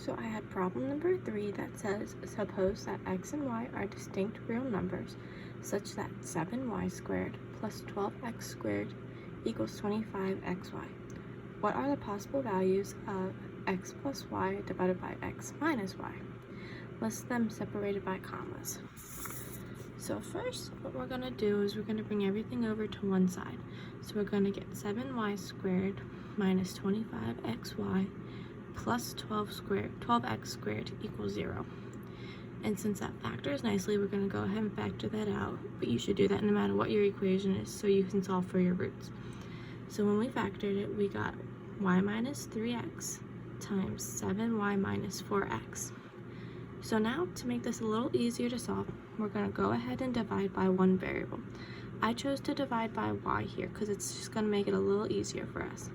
So I had problem number 3 that says, suppose that x and y are distinct real numbers such that 7y squared plus 12x squared equals 25xy. What are the possible values of x plus y divided by x minus y? List them separated by commas. So first, what we're going to do is we're going to bring everything over to one side. So we're going to get 7y squared minus 25xy plus 12x squared equals 0. And since that factors nicely, we're going to go ahead and factor that out. But you should do that no matter what your equation is so you can solve for your roots. So when we factored it, we got y minus 3x times 7y minus 4x. So now, to make this a little easier to solve, we're going to go ahead and divide by one variable. I chose to divide by y here because it's just going to make it a little easier for us.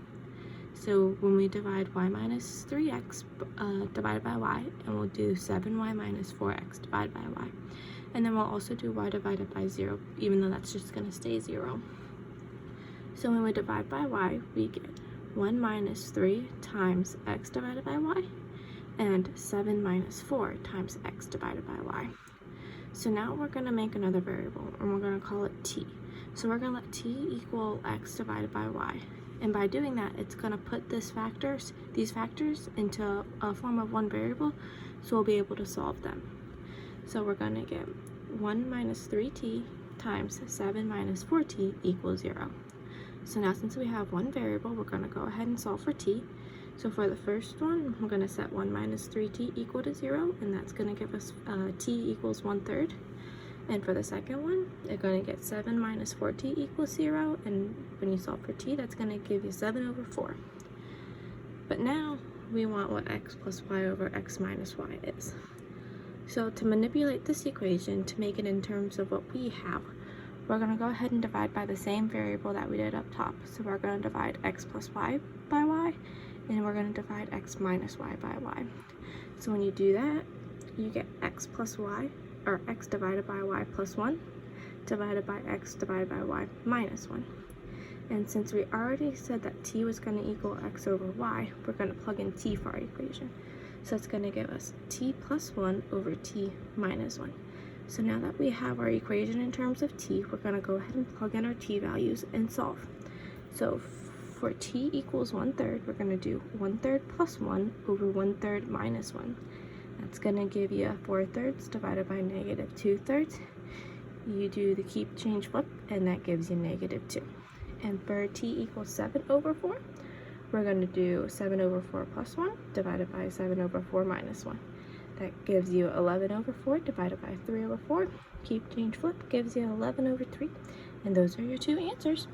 So when we divide y minus 3x divided by y, and we'll do 7y minus 4x divided by y. And then we'll also do y divided by 0, even though that's just going to stay 0. So when we divide by y, we get 1 minus 3 times x divided by y, and 7 minus 4 times x divided by y. So now we're going to make another variable, and we're going to call it t. So we're going to let t equal x divided by y. And by doing that, it's going to put these factors into a form of one variable, so we'll be able to solve them. So we're going to get 1 minus 3t times 7 minus 4t equals 0. So now since we have one variable, we're going to go ahead and solve for t. So for the first one, we're going to set 1 minus 3t equal to 0, and that's going to give us t equals 1/3. And for the second one, you're going to get 7 minus 4t equals 0, and when you solve for t, that's going to give you 7 over 4. But now, we want what x plus y over x minus y is. So to manipulate this equation to make it in terms of what we have, we're going to go ahead and divide by the same variable that we did up top. So we're going to divide x plus y by y, and we're going to divide x minus y by y. So when you do that, you get x plus y, or x divided by y plus 1, divided by x divided by y minus 1. And since we already said that t was going to equal x over y, we're going to plug in t for our equation. So it's going to give us t plus 1 over t minus 1. So now that we have our equation in terms of t, we're going to go ahead and plug in our t values and solve. So for t equals 1/3, we're going to do 1/3 plus 1 over 1/3 minus 1. That's going to give you 4/3 divided by negative 2/3. You do the keep, change, flip, and that gives you negative 2. And for t equals 7 over 4, we're going to do 7 over 4 plus 1 divided by 7 over 4 minus 1. That gives you 11 over 4 divided by 3 over 4. Keep, change, flip gives you 11 over 3. And those are your two answers.